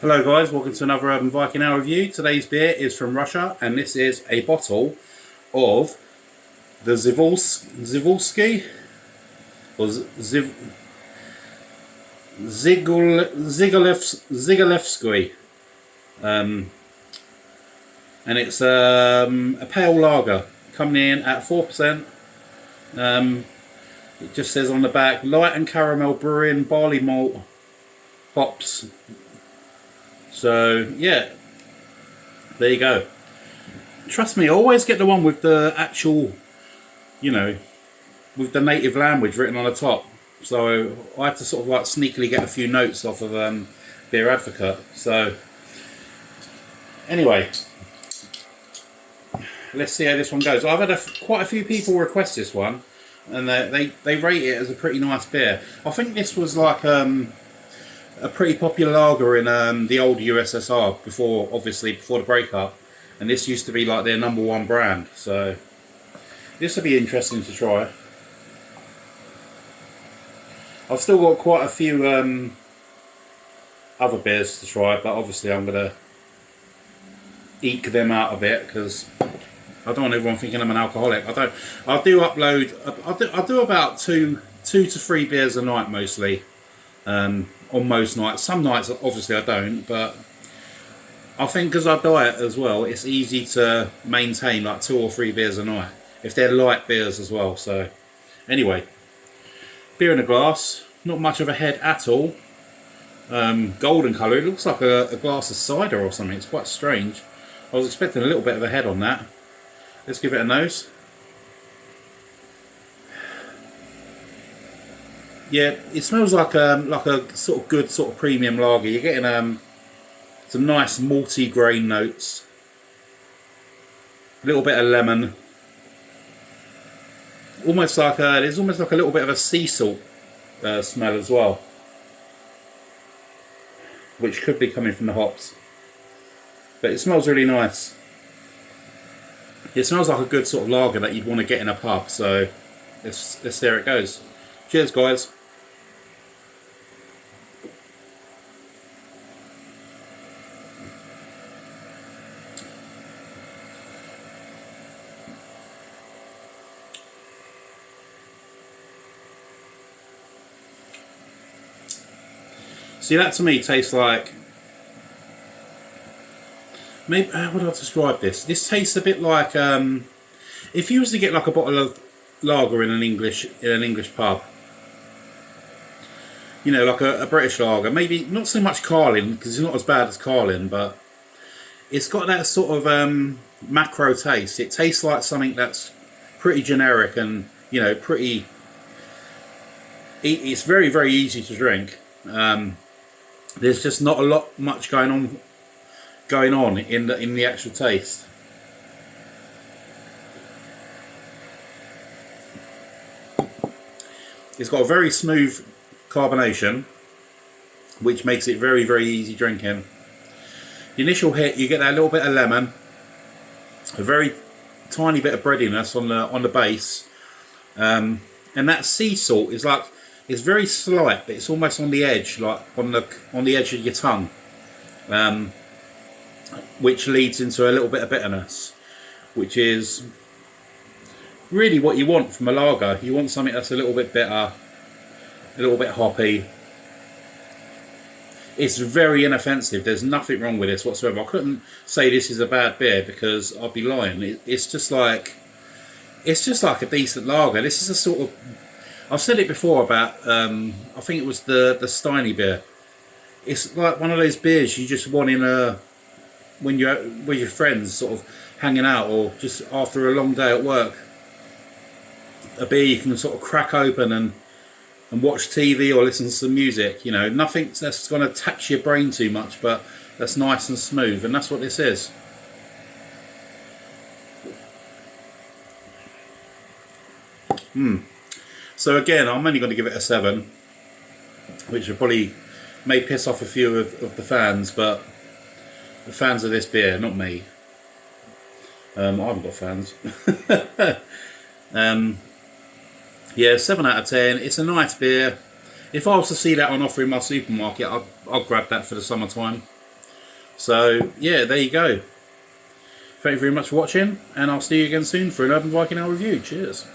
Hello guys, welcome to another Urban Viking Hour review. Today's beer is from Russia and this is a bottle of the Zhigulevskoye or Zhigulevskoye, and it's a pale lager coming in at 4%. It just says on the back, light and caramel brewing, barley malt, hops. So yeah, there you go. Trust me, I always get the one with the actual, with the native language written on the top. So I had to sort of like sneakily get a few notes off of Beer Advocate. So anyway, let's see how this one goes. I've had quite a few people request this one, and they rate it as a pretty nice beer. I think this was like a pretty popular lager in the old USSR before the breakup, and this used to be like their #1 brand. So this will be interesting to try. I've still got quite a few other beers to try, but obviously I'm gonna eke them out a bit because I don't want everyone thinking I'm an alcoholic. I do upload. I do about two to three beers a night mostly. On most nights. Some nights obviously I don't, but I think because I diet as well, it's easy to maintain like 2 or 3 beers a night if they're light beers as well. So anyway, beer in a glass, not much of a head at all. Golden colour. It looks like a glass of cider or something. It's quite strange. I was expecting a little bit of a head on that. Let's give it a nose. Yeah, it smells like a sort of good sort of premium lager. You're getting some nice malty grain notes, a little bit of lemon, almost like there's almost like a little bit of a sea salt smell as well, which could be coming from the hops. But it smells really nice. It smells like a good sort of lager that you'd want to get in a pub. So let's see how it goes. Cheers, guys. See, that to me tastes like, maybe, how would I describe this? This tastes a bit like if you was to get like a bottle of lager in an English pub, like a British lager, maybe not so much Carlin because it's not as bad as Carlin, but it's got that sort of macro taste. It tastes like something that's pretty generic and pretty. It's very, very easy to drink. There's just not much going on in the actual taste. It's got a very smooth carbonation, which makes it very, very easy drinking. The initial hit, you get that little bit of lemon, a very tiny bit of breadiness on the base, and that sea salt is like. It's very slight, but it's almost on the edge, like on the edge of your tongue, which leads into a little bit of bitterness, which is really what you want from a lager. You want something that's a little bit bitter, a little bit hoppy. It's very inoffensive. There's nothing wrong with this whatsoever. I couldn't say this is a bad beer because I'd be lying. It's just like a decent lager. This is a sort of, I've said it before about, I think it was the Steiny beer. It's like one of those beers you just want when you're with your friends, sort of hanging out, or just after a long day at work. A beer you can sort of crack open and watch TV or listen to some music. Nothing that's going to tax your brain too much, but that's nice and smooth, and that's what this is. So again, I'm only going to give it a 7, which may piss off a few of the fans, but the fans of this beer, not me. I haven't got fans. Yeah, 7 out of 10. It's a nice beer. If I was to see that on offer in my supermarket, I'll grab that for the summertime. So yeah, there you go. Thank you very much for watching, and I'll see you again soon for an Urban Viking Ale review. Cheers.